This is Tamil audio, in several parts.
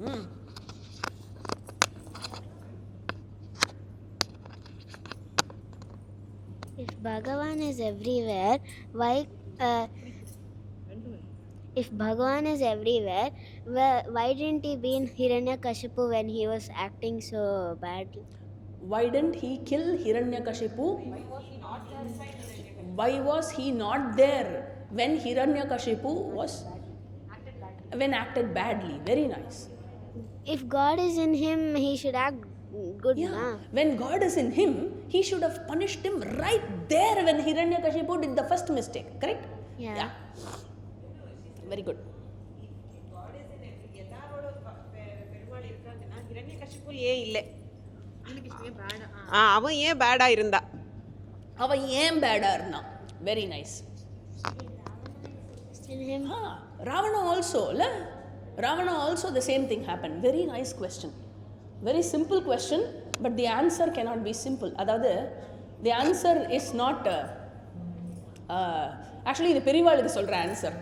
If Bhagavan is everywhere, why? If Bhagavan is everywhere, why didn't he be in Hiranyakashipu when he was acting so badly? Why didn't he kill Hiranyakashipu? Why was he not there when Hiranyakashipu was acted badly? Very nice. If God is in him, he should act good. Yeah. When God is in him, he should have punished him right there when Hiranyakashipu did the first mistake. Correct? Yeah. Very good. அவன் ஏன் பேடா இருந்தா very nice. Ravana also the same thing happened. Very nice question. Very simple question, but the answer cannot be simple. அதாவது the answer is not actually இது பெரியவாளுக்கு சொல்ற answer,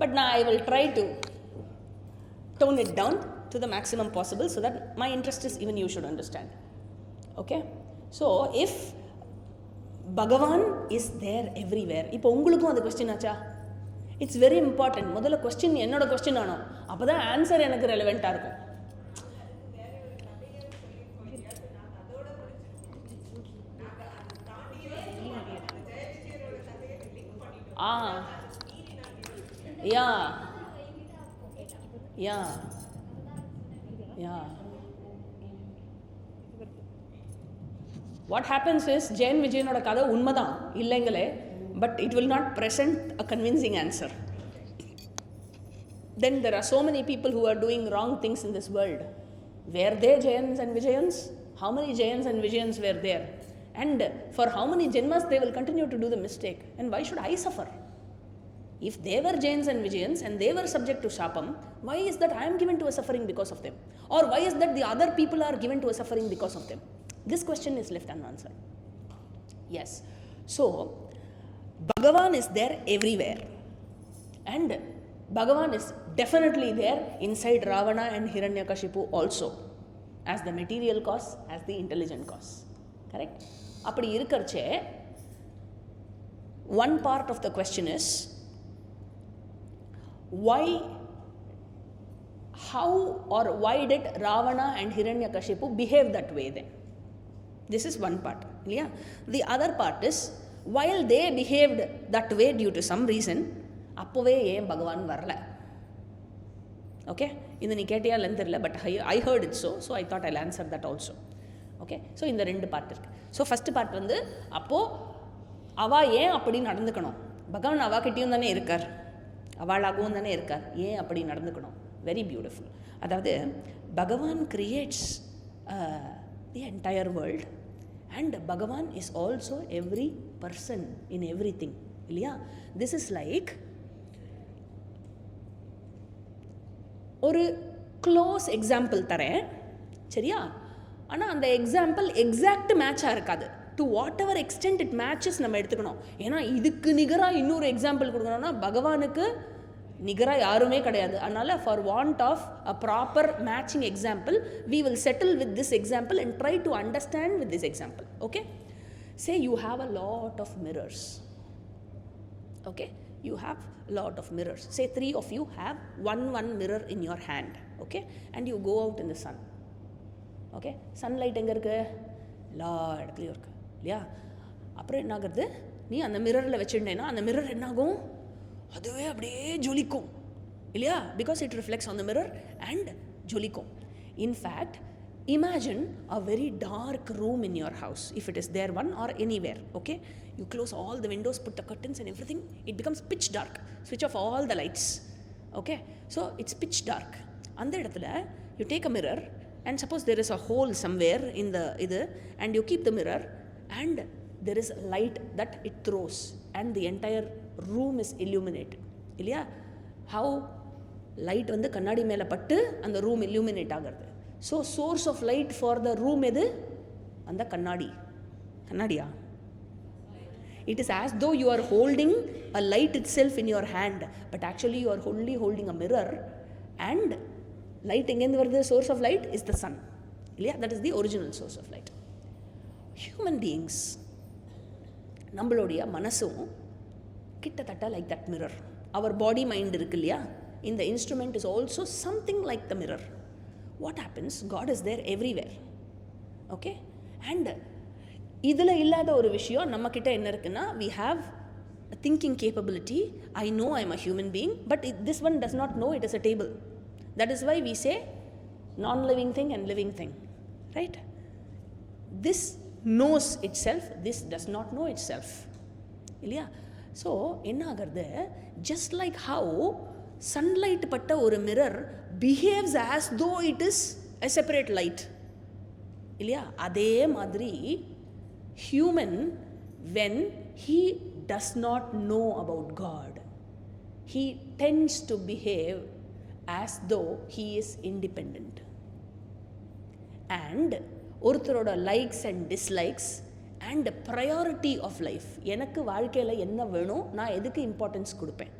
but now I will try to tone it down to the maximum possible so that my interest is even you should understand. Okay, so if Bhagavan is there everywhere, இப்போ உங்களுக்கும் அந்த கொஸ்டின் ஆச்சா? It's very important. முதல்ல கொஸ்டின் என்னோட கொஸ்டின் ஆனோம், அப்போ தான் ஆன்சர் எனக்கு ரெலவெண்ட்டாக இருக்கும். வாட் ஹேப்பன்ஸ் இஸ் ஜெயன் விஜயனோட கதை உண்மைதான் இல்லைங்களே, but it will not present a convincing answer. Then there are so many people who are doing wrong things in this world. Were they Jayans and Vijayans? How many Jayans and Vijayans were there? And for how many Janmas they will continue to do the mistake? And why should I suffer? If they were Jayans and Vijayans and they were subject to Shapam, why is that I am given to a suffering because of them? Or why is that the other people are given to a suffering because of them? This question is left unanswered. Yes. So, Bhagavan is there everywhere, and Bhagavan is definitely there inside Ravana and Hiranyakashipu also, as the material cause, as the intelligent cause. Correct? அப்படி இருக்கிறச்சே one part of the question is how or why did Ravana and Hiranyakashipu behave that way then? This is one part. Yeah. The other part is, while they behaved that way due to some reason, அப்போவே ஏன் பகவான் வரல? ஓகே, இது நீ கேட்டியாலன்னு தெரியல, but I heard it so I thought Jal answer that also. Okay, so இந்த ரெண்டு பார்ட் இருக்குது. ஸோ ஃபஸ்ட்டு பார்ட் வந்து, அப்போது அவள் ஏன் அப்படி நடந்துக்கணும்? பகவான் அவாக்கிட்டையும் தானே இருக்கார், அவளாகவும் தானே இருக்கார், ஏன் அப்படி நடந்துக்கணும்? Very beautiful. அதாவது பகவான் creates the entire world, and Bhagavan is also every person in everything. இல்லையா? This is like ஒரு க்ளோஸ் எக்ஸாம்பிள் தரேன், சரியா? ஆனால் அந்த எக்ஸாம்பிள் எக்ஸாக்ட் மேட்சாக இருக்காது. To what ever extend it matches நம்ம எடுத்துக்கணும். ஏன்னா இதுக்கு நிகராக இன்னொரு எக்ஸாம்பிள் கொடுக்கணும்னா பகவானுக்கு நிகராக யாருமே கிடையாது. அதனால் for want of a proper matching example we will settle with this example and try to understand with this example. Okay, say you have a lot of mirrors. Okay, you have a lot of mirrors. Say 3 of you have one mirror in your hand. Okay, and you go out in the sun. Okay, sunlight எங்கே இருக்குது? எல்லா இடத்துலையும் இருக்குது இல்லையா? அப்புறம் என்ன ஆகுறது? நீ அந்த மிரரில் வச்சுட்டேன்னா அந்த மிரர் என்னாகும்? அதுவே அப்படியே ஜொலிக்கும் இல்லையா? Because it reflects on the mirror and ஜொலிக்கும். In fact imagine a very dark room in your house, if it is there one or anywhere. Okay, you close all the windows, put the curtains and everything, it becomes pitch dark. Switch off all the lights. Okay, so it's pitch dark. அந்த இடத்துல you take a mirror and suppose there is a hole somewhere in the idu, and you keep the mirror and there is light that it throws and the entire room is illuminated. இல்லையா? how light வந்து கண்ணாடி மேலே பட்டு அந்த ரூம் illuminate ஆகிறது. So source of light for the room எது? அந்த கண்ணாடியா? It is as though you are holding a light இட் செல்ஃப் in your hand, but actually you are only holding a mirror and light எங்கேருந்து வருது? Source of light is the sun இல்லையா? That is the original source of light. Human beings, நம்மளுடைய மனசும் கிட்டத்தட்ட like that mirror. Our body mind இருக்கு இல்லையா? இந்த instrument is also something like the mirror. What happens? God is there everywhere. Okay, and இதில் இல்லாத ஒரு விஷயம் நம்மக்கிட்ட என்ன இருக்குன்னா, we have thinking capability. I know I am a human being, but this one does not know it is a table. That is why we say non-living thing and living thing, right? This knows itself, this does not know itself, இல்லையா? ஸோ என்ன ஆகிறது, just like how sunlight பட்ட ஒரு mirror behaves as though it is a separate light, இல்லையா? அதே மாதிரி human, when he does not know about God, he tends to behave as though he is independent. And ஒருத்தரோட likes and dislikes and priority of life, எனக்கு வாழ்க்கையில் என்ன வேணும், நான் எதுக்கு இம்பார்ட்டன்ஸ் கொடுப்பேன்,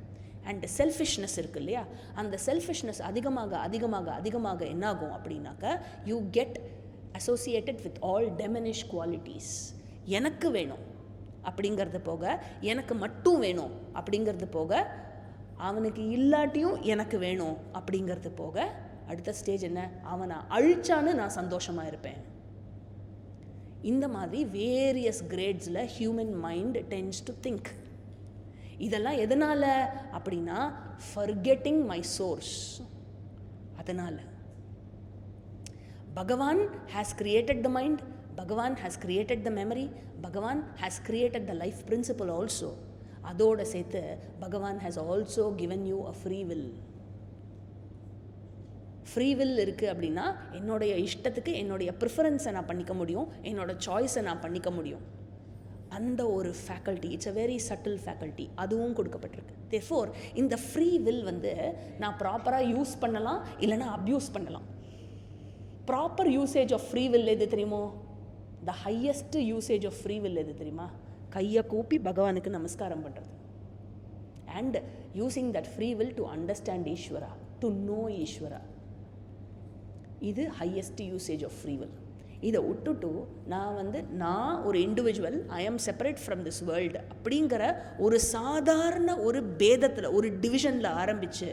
அண்ட் செல்ஃபிஷ்னஸ் இருக்குது இல்லையா? அந்த செல்ஃபிஷ்னஸ் அதிகமாக அதிகமாக அதிகமாக என்னாகும் அப்படின்னாக்க, you get associated with all டெமினிஷ் qualities. எனக்கு வேணும் அப்படிங்கிறது போக, எனக்கு மட்டும் வேணும் அப்படிங்கிறது போக, அவனுக்கு இல்லாட்டியும் எனக்கு வேணும் அப்படிங்கிறது போக, அடுத்த ஸ்டேஜ் என்ன, அவனை அழிச்சான்னு நான் சந்தோஷமாக இருப்பேன். இந்த மாதிரி வேரியஸ் கிரேட்ஸில் human mind tends to think. இதெல்லாம் எதனால் அப்படின்னா, ஃபர்கெட்டிங் மை சோர்ஸ். அதனால் Bhagavan has created the mind, Bhagavan has created the memory, Bhagavan has created the life principle also. அதோட சேர்த்து Bhagavan has also given you a free will. Free will இருக்குது அப்படின்னா, என்னுடைய இஷ்டத்துக்கு என்னுடைய ப்ரிஃபரன்ஸை நான் பண்ணிக்க முடியும், என்னோட சாய்ஸை நான் பண்ணிக்க முடியும். அந்த ஒரு faculty, it's a very subtle faculty, அதுவும் கொடுக்கப்பட்டிருக்கு. தேர்ஃபோர் இந்த ஃப்ரீ வில் வந்து நான் ப்ராப்பராக யூஸ் பண்ணலாம், இல்லைனா அப்யூஸ் பண்ணலாம். Proper usage of free will எது தெரியுமோ? The highest usage of free will எது தெரியுமா? கையை கூப்பி பகவானுக்கு நமஸ்காரம் பண்ணுறது. And using that free will to understand Ishwara, to know Ishwara. இது highest usage of free will. இதை விட்டுட்டு நான் ஒரு இண்டிவிஜுவல், ஐ ஆம் செப்பரேட் ஃப்ரம் திஸ் வேர்ல்டு அப்படிங்கிற ஒரு சாதாரண ஒரு பேதத்தில், ஒரு டிவிஷனில் ஆரம்பித்து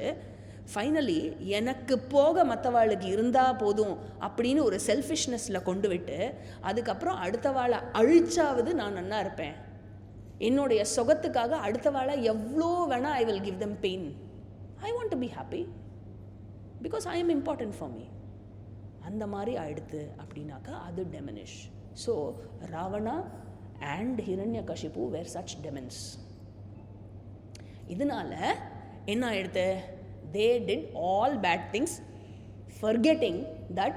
ஃபைனலி எனக்கு போக மற்றவாளுக்கு இருந்தால் போதும் அப்படின்னு ஒரு செல்ஃபிஷ்னஸில் கொண்டு விட்டு, அதுக்கப்புறம் அடுத்தவாளை அழிச்சாவது நான் நல்லா இருப்பேன், என்னுடைய சுகத்துக்காக அடுத்தவாளை எவ்வளோ வேணால் I will give them pain, I want to be happy because I am important for me. அந்த மாதிரி ஆயிடுத்து அப்படின்னாக்கா அது demonish. So Ravana and Hiranyakashipu were such demons. இதனால என்ன ஆயிடுத்து, they did all bad things, forgetting that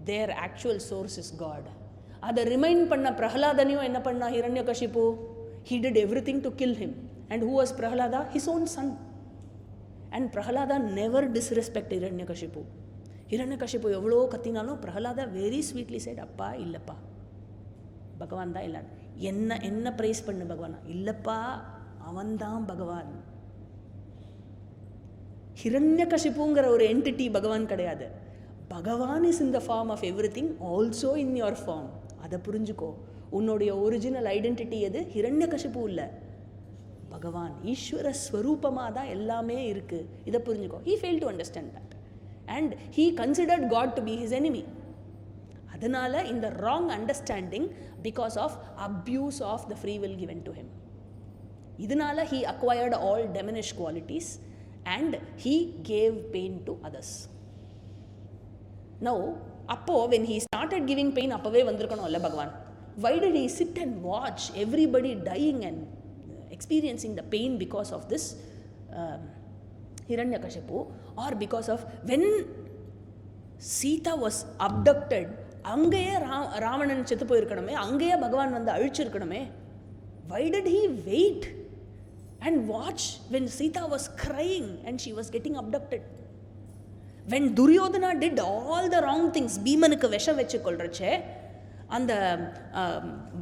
their actual source is God. அதை ரிமைண்ட் பண்ண பிரஹ்லாதனையும் என்ன பண்ணா Hiranyakashipu? he did everything to kill him. And who was Prahlada? His own son. And Prahlada never disrespect Hiranyakashipu. Hiranyakashipu எவ்வளோ கத்தினாலும் பிரஹ்லாதா வெரி ஸ்வீட்லி said, அப்பா இல்லைப்பா, பகவான் தான் இல்லை, என்ன ப்ரைஸ் பண்ணு பகவானா, இல்லைப்பா அவன்தான் பகவான். ஹிரண்யகசிபுங்கிற ஒரு என்டிட்டி பகவான் கிடையாது. Bhagwan is in the form of everything, also in your form. அதை புரிஞ்சுக்கோ. உன்னுடைய ஒரிஜினல் ஐடென்டிட்டி எது? ஹிரண்யகசிபு இல்லை, பகவான். ஈஸ்வர ஸ்வரூபமாக தான் எல்லாமே இருக்குது. இதை புரிஞ்சுக்கோ. He fail to understand that and he considered God to be his enemy. அதனால் இந்த wrong understanding because of abuse of the free will given to him. இதனால he acquired all டெமினிஷ் qualities and he gave pain to others. Now appo when he started giving pain, appave vandirukano alla bhagavan. Why did he sit and watch everybody dying and experiencing the pain because of this Hiranyakashipu, or because of when Sita was abducted, angeye Ravanan chettu poirukkanume, angeye bhagavan vandu azhichirukkanume? Why did he wait and watch when Sita was crying and she was getting abducted? When Duryodhana did all the wrong things, பீமனுக்கு விஷம் வச்சு கொள்றச்சே, அந்த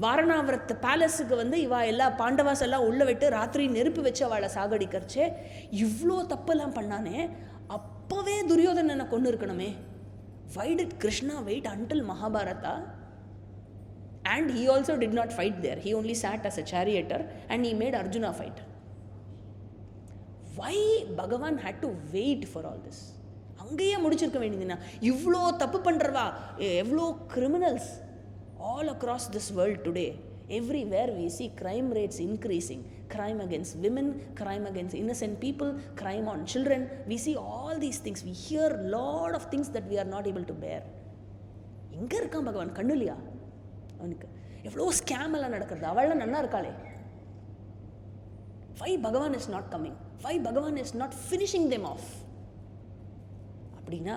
வாரணாவரத்து பேலஸுக்கு இவா எல்லா பாண்டவாஸ் எல்லாம் உள்ள விட்டு ராத்திரி நெருப்பு வச்சு அவளை சாகடிக்கிறச்சே, இவ்வளோ தப்பெல்லாம் பண்ணானே, அப்போவே துரியோதனனை கொண்டு இருக்கணுமே. Why did Krishna wait until Mahabharata? And he also did not fight there. He only sat as a charioteer and he made Arjuna fight. Why Bhagavan had to wait for all this? அங்கேயே முடிச்சிருக்க வேண்டியதுன்னா, இவ்வளோ தப்பு பண்ணுறவா, எவ்வளோ criminals all across this world today. Everywhere we see crime rates increasing. Crime against women, crime against innocent people, crime on children. We see all these things. We hear a lot of things that we are not able to bear. எங்கே இருக்கான் பகவான்? கண்ணு இல்லையா அவனுக்கு? எவ்வளோ ஸ்கேம் எல்லாம் நடக்கிறது, அவள்லாம் நன்னா இருக்காளே. Why Bhagavan is not coming? Why Bhagavan is not finishing them off? அப்படின்னா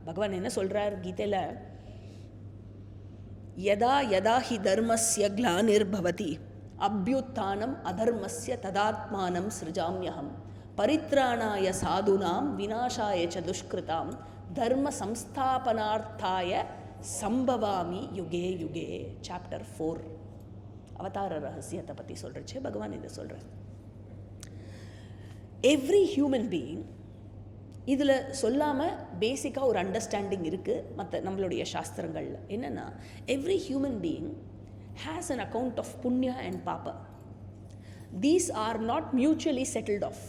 பகவான் என்ன சொல்கிறார் கீதையில்? யதா யதா ஹி தர்மஸ்ய க்ளானிர்பவதி அப்யுத்தானம் அதர்மஸ்ய ததாத்மானம் சிருஜாம்யஹம் பரித்ராணாய சாதுனாம் விநாசாய ச துஷ்கிருதாம் தர்ம சம்ஸ்தாபனார்த்தாய சம்பவாமி யுகே யுகே. சாப்டர் 4 அவதார ரகசியத்தை பற்றி சொல்கிறச்சே பகவான் இதை சொல்கிறார். எவ்ரி ஹியூமன் பீயிங், இதில் சொல்லாமல் பேசிக்காக ஒரு அண்டர்ஸ்டாண்டிங் இருக்குது மற்ற நம்மளுடைய சாஸ்திரங்களில். என்னென்னா, every human being has an account of punya and papa. These are not mutually settled off.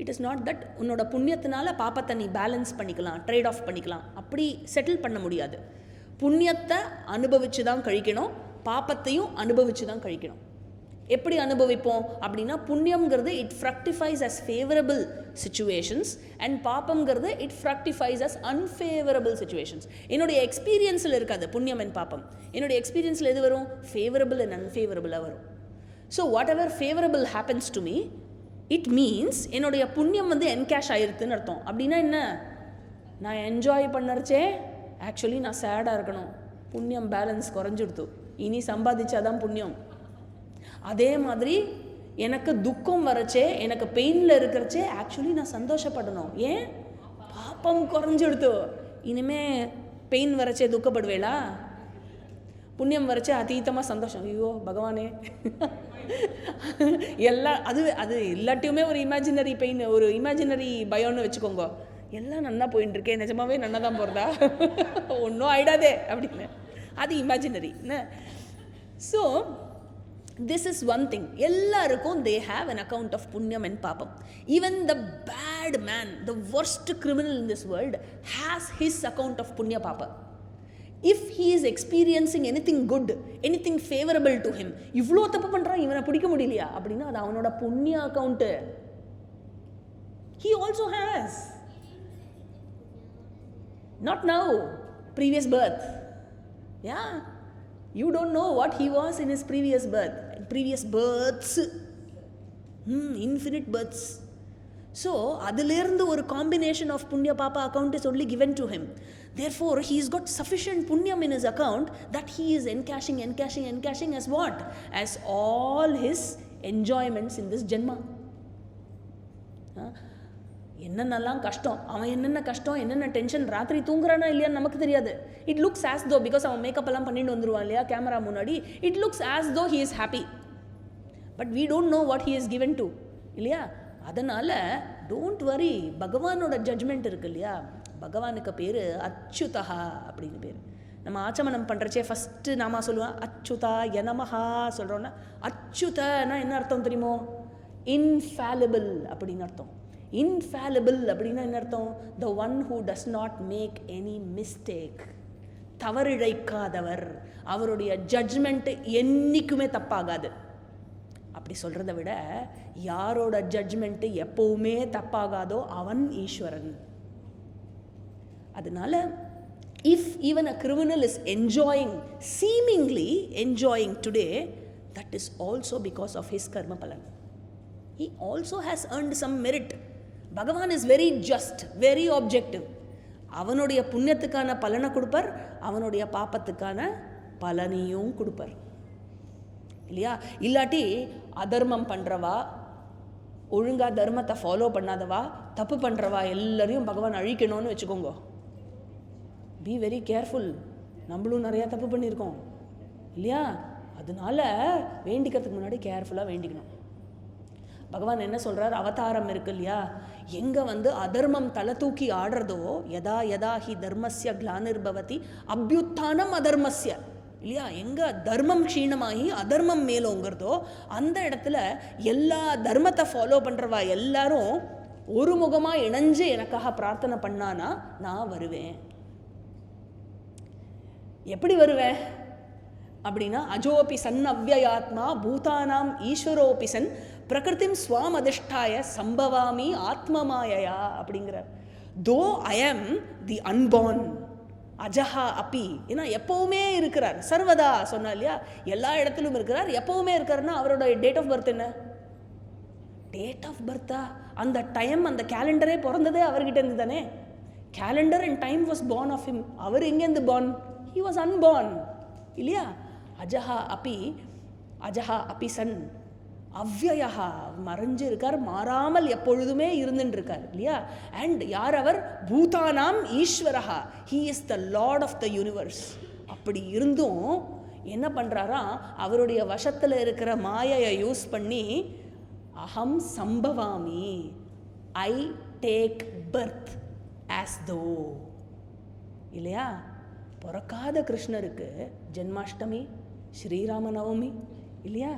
It is not that உன்னோட புண்ணியத்தினால பாப்பத்தை நீ பேலன்ஸ் பண்ணிக்கலாம், ட்ரேட் ஆஃப் பண்ணிக்கலாம், அப்படி செட்டில் பண்ண முடியாது. புண்ணியத்தை அனுபவிச்சு தான் கழிக்கணும், பாப்பத்தையும் அனுபவிச்சு தான் கழிக்கணும். எப்படி அனுபவிப்போம் அப்படின்னா, புண்ணியம்ங்கிறது it fructifies as favourable situations and பாப்பம்ங்கிறது it fructifies as unfavourable situations. என்னுடைய எக்ஸ்பீரியன்ஸில் இருக்காது புண்ணியம் அண்ட் பாப்பம். என்னுடைய எக்ஸ்பீரியன்ஸில் எது வரும்? ஃபேவரபிள் அண்ட் அன்ஃபேவரபிளாக வரும். So what ever favourable happens to me, it means என்னுடைய புண்ணியம் வந்து என்கேஷ் ஆயிருக்குன்னு அர்த்தம். அப்படின்னா என்ன? நான் என்ஜாய் பண்ணறச்சே ஆக்சுவலி நான் சேடாக இருக்கணும், புண்ணியம் பேலன்ஸ் குறைஞ்சிடுத்து, இனி சம்பாதிச்சாதான் புண்ணியம். அதே மாதிரி எனக்கு துக்கம் வரச்சே, எனக்கு பெயினில் இருக்கிறச்சே ஆக்சுவலி நான் சந்தோஷப்படணும். ஏன்? பாப்பம் குறைஞ்சிடுத்து, இனிமே பெயின் வரச்சே துக்கப்படுவேளா? புண்ணியம் வரச்சே அதீதமாக சந்தோஷம். ஐயோ பகவானே எல்லாம் அது எல்லாத்தையுமே ஒரு இமேஜினரி பெயின், ஒரு இமேஜினரி பயம்னு வச்சுக்கோங்க. எல்லாம் நல்லா போயின்னு இருக்கேன், நிஜமாவே நல்லா தான் போகிறதா, ஒன்றும் ஆயிடாதே அப்படின்னு, அது imaginary. So this is one thing. எல்லாருக்கும் they have an account of punyam and papam. Even the bad man, the worst criminal in this world has his account of punya papa. If he is experiencing anything good, anything favorable to him, இவ்வளோ தப்பு பண்ணுறான், இவனை பிடிக்க முடியலையா அப்படின்னா அது அவனோட புண்ணிய account. He also has. Not now, previous birth. Yeah. You don't know what he was in his previous births. Infinite births. So, adilirundu ஒரு combination of punya papa account is only given to him. Therefore, he has got sufficient punyam in his account that he is encashing as what? As all his enjoyments in this janma. என்னென்னலாம் கஷ்டம், அவன் என்னென்ன கஷ்டம், என்னென்ன டென்ஷன், ராத்திரி தூங்குறானா இல்லையான்னு நமக்கு தெரியாது. It looks as though, because அவன் மேக்கப் எல்லாம் பண்ணிட்டு வந்துடுவான் இல்லையா கேமரா முன்னாடி, it looks as though he is happy, but we don't know what he is given to இல்லையா. அதனால் டோன்ட் வரி, பகவானோட ஜட்ஜ்மெண்ட் இருக்கு இல்லையா. பகவானுக்கு பேர் அச்சுதா அப்படின்னு பேர். நம்ம ஆச்சமனம் பண்ணுறச்சே ஃபஸ்ட்டு நாம சொல்லுவான் அச்சுதா யனமஹா சொல்கிறோன்னா, அச்சுதனா என்ன அர்த்தம் தெரியுமோ? இன்ஃபாலிபிள் அப்படின்னு அர்த்தம். இன்ஃபாலிபிள் அப்படின்னா என்ன அர்த்தம்? The one who does not make any mistake, தவறிழைக்காதவர், அவருடைய ஜட்ஜ்மெண்ட்டு என்றைக்குமே தப்பாகாது. அப்படி சொல்கிறத விட யாரோட ஜட்ஜ்மெண்ட்டு எப்போவுமே தப்பாகாதோ அவன் ஈஸ்வரன். அதனால if even a criminal is enjoying, seemingly enjoying today, that is also because of his கர்ம பலன். He also has earned some merit. Bhagavan is very just, very objective. அவனுடைய புண்ணியத்துக்கான பலனை கொடுப்பார், அவனுடைய பாப்பத்துக்கான பலனையும் கொடுப்பார் இல்லையா. இல்லாட்டி அதர்மம் பண்ணுறவா, ஒழுங்காக தர்மத்தை ஃபாலோ பண்ணாதவா, தப்பு பண்ணுறவா எல்லாரையும் பகவான் அழிக்கணும்னு வச்சுக்கோங்க. Be very careful. நம்மளும் நிறையா தப்பு பண்ணியிருக்கோம் இல்லையா. அதனால வேண்டிக்கிறதுக்கு முன்னாடி கேர்ஃபுல்லாக வேண்டிக்கணும். பகவான் என்ன சொல்கிறார், அவதாரம் இருக்கு இல்லையா, எங்கே வந்து அதர்மம் தலை தூக்கி ஆடுறதோ, யதா யதா ஹி தர்மஸ்ய கிளானிர்பவதி அபியுத்தானம் அதர்மஸ்ய இல்லையா, எங்கே தர்மம் க்ஷீணமாகி அதர்மம் மேலோங்கிறதோ அந்த இடத்துல எல்லா தர்மத்தை ஃபாலோ பண்ணுறவா எல்லாரும் ஒரு முகமாக இணைஞ்சு எனக்காக பிரார்த்தனை பண்ணானா நான் வருவேன். எப்படி வருவேன் அப்படின்னா, அஜோபி சன் அவ்யயாத்மா பூதானாம் ஈஸ்வரோபி சன் பிரகிருதிம் ஸ்வாம் அதிஷ்டாய சம்பவாமி ஆத்மமாயையா அப்படிங்கிறார். தோ ஐ எம் தி அன்பார்ன் அஜஹா அப்பி, ஏன்னா எப்பவுமே இருக்கிறார், சர்வதா சொன்னா இல்லையா, எல்லா இடத்திலும் இருக்கிறார், எப்பவுமே இருக்காருன்னா அவரோட டேட் ஆஃப் பர்த் என்ன, டேட் ஆஃப் பர்த்தா, அந்த டைம் அந்த கேலண்டரே பிறந்ததே அவர்கிட்ட இருந்து தானே. Calendar and time was born of him. அவர் எங்கேருந்து பார்ன், ஹி வாஸ் அன்பார்ன் இல்லையா. அஜஹா அப்பி, அஜஹா அப்பி சன் அவ்யயா, மறைஞ்சு இருக்கார், மாறாமல் எப்பொழுதுமே இருந்துட்டு இருக்கார் இல்லையா. அண்ட் யார் அவர், பூதானாம் ஈஸ்வரஹா, he is the lord of the universe. அப்படி இருந்தும் என்ன பண்ணுறாரா, அவருடைய வசத்தில் இருக்கிற மாயையை யூஸ் பண்ணி அஹம் சம்பவாமி, I take birth as though இல்லையா. பிறக்காத கிருஷ்ணருக்கு ஜென்மாஷ்டமி, ஸ்ரீராம நவமி இல்லையா,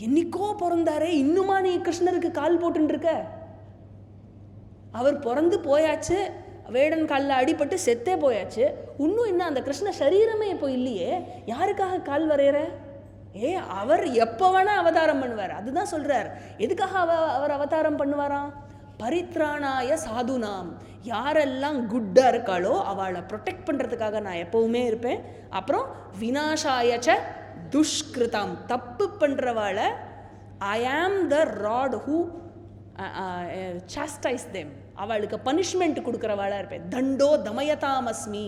என்னைக்கோ பிறந்தாரே, இன்னுமா நீ கிருஷ்ணருக்கு கால் போட்டுருக்க. அவர் பிறந்து போயாச்சு, வேடன் காலில் அடிபட்டு செத்தே போயாச்சு, இன்னும் என்ன அந்த கிருஷ்ண சரீரமே இப்போ இல்லையே, யாருக்காக கால் வரைகிற. அவர் எப்போ வேணால் அவதாரம் பண்ணுவார். அதுதான் சொல்கிறார். எதுக்காக அவர் அவதாரம் பண்ணுவாராம், பரித்ராணாய சாதுனாம், யாரெல்லாம் குட்டாக இருக்காளோ அவளை ப்ரொடெக்ட் பண்ணுறதுக்காக நான் எப்போவுமே இருப்பேன். அப்புறம் வினாஷாயச்ச துஷ்கிருதாம், தப்பு பண்ணுறவாளை ஐ am the rod who சாஸ்டைஸ் them, அவளுக்கு பனிஷ்மெண்ட் கொடுக்குறவாளாக இருப்பேன். தண்டோ தமயதாமஸ்மி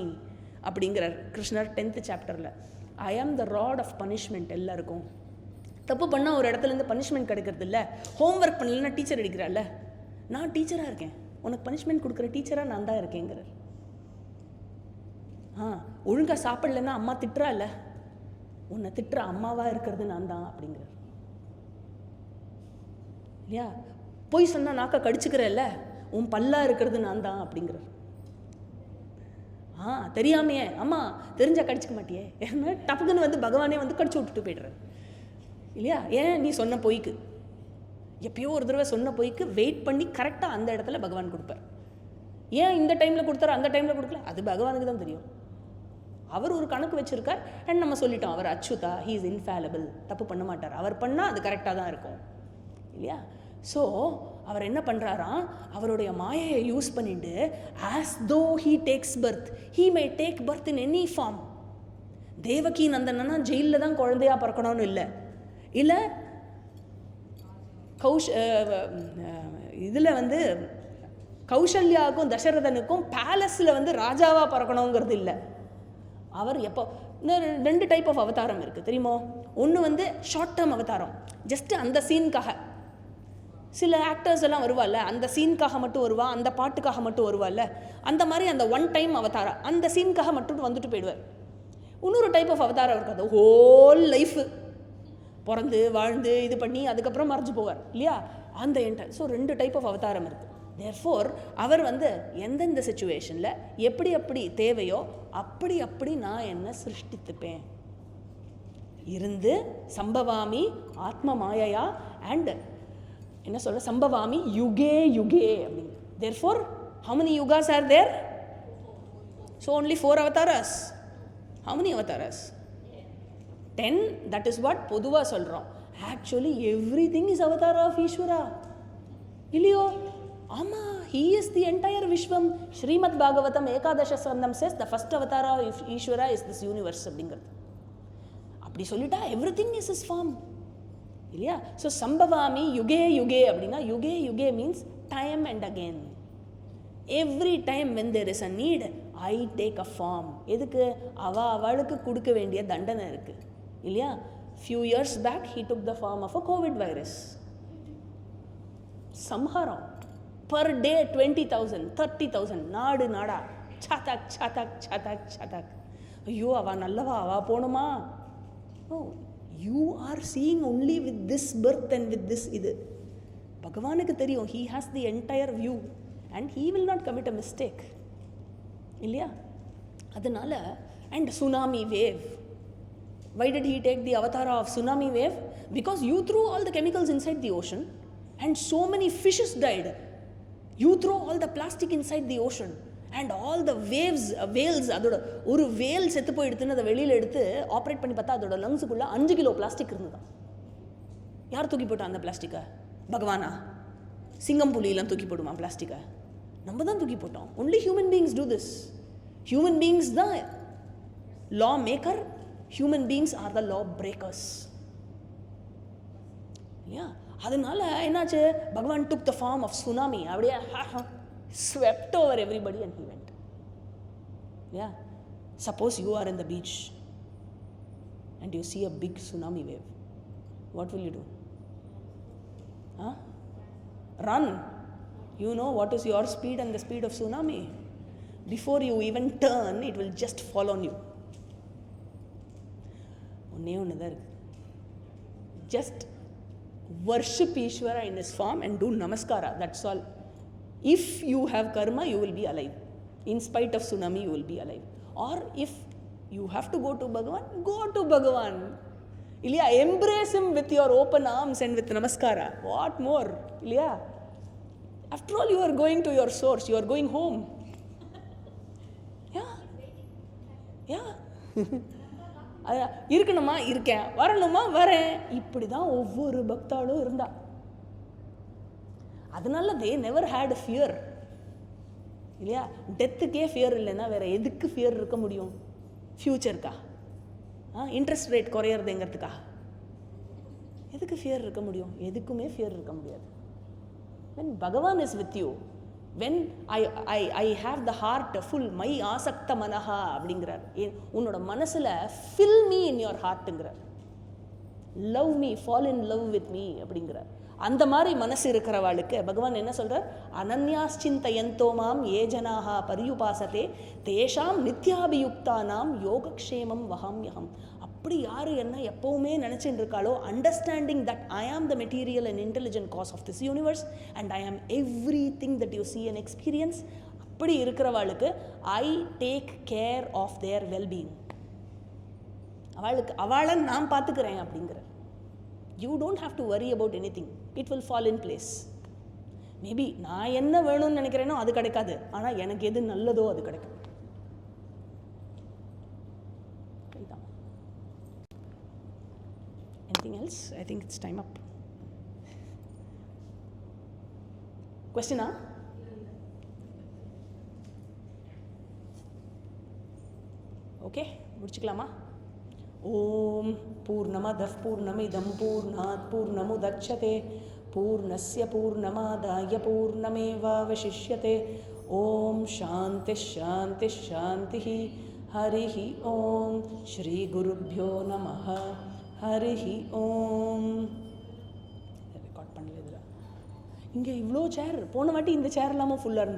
அப்படிங்கிறார் கிருஷ்ணர் 10th சாப்டரில். ஐ am the rod of punishment. எல்லாருக்கும் தப்பு பண்ணால் ஒரு இடத்துலேருந்து பனிஷ்மெண்ட் கிடைக்கிறது இல்லை. ஹோம்ஒர்க் பண்ணலன்னா டீச்சர் அடிக்கிறாள்ல, நான் டீச்சராக இருக்கேன், உனக்கு பனிஷ்மெண்ட் கொடுக்குற டீச்சராக நான் தான் இருக்கேங்கிறார். ஒழுங்காக சாப்பிடலன்னா அம்மா திட்டுறா இல்லை, உன்னை திட்டுற அம்மாவாக இருக்கிறது நான் தான் அப்படிங்கிறார் இல்லையா. பொய் சொன்னால் நாக்கை கடிச்சுக்கிறல்ல, உன் பல்லா இருக்கிறது நான் தான் அப்படிங்கிறார். தெரியாமையே, அம்மா தெரிஞ்சா கடிச்சிக்க மாட்டியே, ஏன்னா டப்புக்குன்னு வந்து பகவானே வந்து கடிச்சு விட்டுட்டு போய்டுறார் இல்லையா. ஏன், நீ சொன்ன பொய்க்கு, எப்பயோ ஒரு தடவை சொன்ன பொய்க்கு வெயிட் பண்ணி கரெக்டாக அந்த இடத்துல பகவான் கொடுப்பார். ஏன் இந்த டைமில் கொடுத்தாரு அந்த டைமில் கொடுக்கல, அது பகவானுக்கு தான் தெரியும். அவர் ஒரு கணக்கு வச்சுருக்கார். அண்ட் நம்ம சொல்லிட்டோம், அவர் அச்சுதா, ஹீ இஸ் இன்ஃபேலபிள், தப்பு பண்ண மாட்டார், அவர் பண்ணால் அது கரெக்டாக தான் இருக்கும் இல்லையா. ஸோ அவர் என்ன பண்ணுறாராம், அவருடைய மாயையை யூஸ் பண்ணிட்டு as though he takes birth, he may take birth in any form. Devaki Nandana ஜெயிலில் தான் குழந்தையா பிறக்கணும்னு இல்லை, இல்லை இதில் வந்து கௌசல்யாவுக்கும் தசரதனுக்கும் பேலஸில் வந்து ராஜாவாக பிறக்கணுங்கிறது இல்லை. அவர் எப்போ, இன்னும் 2 டைப் ஆஃப் அவதாரம் இருக்குது தெரியுமோ. ஒன்று வந்து ஷார்ட் டேர்ம் அவதாரம், ஜஸ்ட்டு அந்த சீனுக்காக. சில ஆக்டர்ஸ் எல்லாம் வருவாள்ல, அந்த சீனுக்காக மட்டும் வருவா, அந்த பாட்டுக்காக மட்டும் வருவாள்ல, அந்த மாதிரி அந்த ஒன் டைம் அவதாரம், அந்த சீனுக்காக மட்டும் வந்துட்டு போயிடுவார். இன்னொரு டைப் ஆஃப் அவதாரம் இருக்காது, ஹோல் லைஃபு பிறந்து வாழ்ந்து இது பண்ணி அதுக்கப்புறம் மறைஞ்சு போவார் இல்லையா, அந்த என்டையர். ஸோ 2 டைப் ஆஃப் அவதாரம் இருக்குது. தேர்ஃபோர் அவர் வந்து எந்தெந்த சிச்சுவேஷனில் எப்படி எப்படி தேவையோ அப்படி அப்படி நான் என்ன சிருஷ்டித்துப்பேன் இருந்து சம்பவாமி ஆத்ம மாயையா அண்ட் என்ன சொல்ற சம்பவாமி யுகே யுகே அப்படிங்க. Therefore how many yugas are there? So only 4 avatars. How many avatars? 10. That is what பொதுவா சொல்றோம். Actually everything is avatar of Ishvara. இல்லையோ? ஆமா, he is the entire Vishwam. Srimad Bhagavatam Ekadasha Skandam says the first avatar of Ishvara is this universe அப்படிங்கிறது. அப்படி சொல்லிட்டா everything is his form. இல்லையா? So சம்பவாமி யுகே யுகே அப்படின்னா UK UK means time and again. Every time when there is a need, I take a form. எதுக்கு? அவளுக்கு கொடுக்க வேண்டிய தண்டனை இருக்கு இல்லையா? Few years back he took the form of a COVID virus. சம்ஹாரம். Per day 20,000, 30,000, நாடு நாடா சாத்தாக் சாத்தாக் சாத்தாக் சாத்தாக். ஐயோ அவ நல்லவா, அவ போகணுமா? Oh you are seeing only with this birth and with this இது. பகவானுக்கு தெரியும், he has the entire view and he will not commit a mistake இல்லையா? அதனால and tsunami wave, why did he take the avatar of tsunami wave? Because you threw all the chemicals inside the ocean and so many fishes died. You throw all the plastic inside the ocean and all the whales அதோட ஒரு வேல் செத்து போயிடுத்துன்னு அதை வெளியில் எடுத்து ஆப்ரேட் பண்ணி பார்த்தா அதோட லங்ஸுக்குள்ளே 5 கிலோ பிளாஸ்டிக் இருந்ததான். யார் தூக்கி போட்டா அந்த பிளாஸ்டிக்கை? பகவானா? சிங்கம் புலியெல்லாம் தூக்கி போடுமா பிளாஸ்டிக்கை? நம்ம தான் தூக்கி போட்டோம். Only human beings do this. Human beings தான் law maker, human beings are the law breakers. Yeah, அதனால என்னாச்சு, பகவான் took the form of tsunami, அப்படியே swept over everybody and he went. Yeah, suppose you are in the beach and you see a big tsunami wave, what will you do? Huh? Run. You know what is your speed and the speed of tsunami. Before you even turn, it will just fall on you. ஒன்னே ஒன்று தான் இருக்குது. Just worship Ishvara in his form and do namaskara, that's all. If you have karma, you will be alive. In spite of tsunami, you will be alive. Or if you have to go to Bhagavan, go to Bhagavan. Ilya, embrace him with your open arms and with namaskara. What more? Ilya, after all, you are going to your source, you are going home. Yeah. Yeah. இருக்கணுமா இருக்கேன், வரணுமா வரேன், இப்படி தான் ஒவ்வொரு பக்தாலும் இருந்தா. அதனால தே நெவர் ஹேட் ஃபியர் இல்லையா? டெத்துக்கே ஃபியர் இல்லைன்னா வேற எதுக்கு ஃபியர் இருக்க முடியும்? ஃப்யூச்சருக்கா? இன்ட்ரெஸ்ட் ரேட் குறையிறதுங்கிறதுக்கா? எதுக்கு ஃபியர் இருக்க முடியும்? எதுக்குமே ஃபியர் இருக்க முடியாது. when Bhagavan is with you, when I have the heart full, மை ஆசக்த மனஹா அப்படிங்கிறார். உன்னோட மனசில் fill me in your heartங்கிறார். love me, fall in love with me அப்படிங்கிறார். அந்த மாதிரி மனசு இருக்கிறவாளுக்கு பகவான் என்ன சொல்கிறார்? அனன்யாஸ்சிந்தயந்தோ மாம் ஏ ஜனாஹா பரியுபாசதே தேஷாம் நித்யாபியுக்தானாம் யோகக்ஷேமம் வஹாம்யஹம். அப்படி யார் என்ன எப்போவுமே நினச்சிட்டு இருக்காளோ, understanding that I am the material and intelligent cause of this universe and I am everything that you see and experience, அப்படி இருக்கிறவாளுக்கு I take care of their wellbeing. அவளை நான் பார்த்துக்கிறேன் அப்படிங்கிற. You don't have to worry about anything, it will fall in place. Maybe நான் என்ன வேணும்னு நினைக்கிறேனோ அது கிடைக்காது, ஆனால் எனக்கு எது நல்லதோ அது கிடைக்கும். Anything else? I think it's time up. Question? Okay, முடிச்சுக்கலாமா? ஓம் பூர்ணமதః பூர்ணமிதம் பூர்ணாத் பூர்ணமுதச்யதே பூர்ணஸ்ய பூர்ணமாதாய பூர்ணமேவாவசிஷ்யதே. ஓம் சாந்தி ஷாந்தி ஷாந்தி. ஹரிஹி ஓம். ஸ்ரீ குருப்யோ நமஹ. ஹரிஹி ஓம். ரெக்கார்ட் பண்ணல இதில். இங்கே இவ்வளோ சேர், போன வாட்டி இந்த சேர் இல்லாமல் ஃபுல்லாக இருந்தது.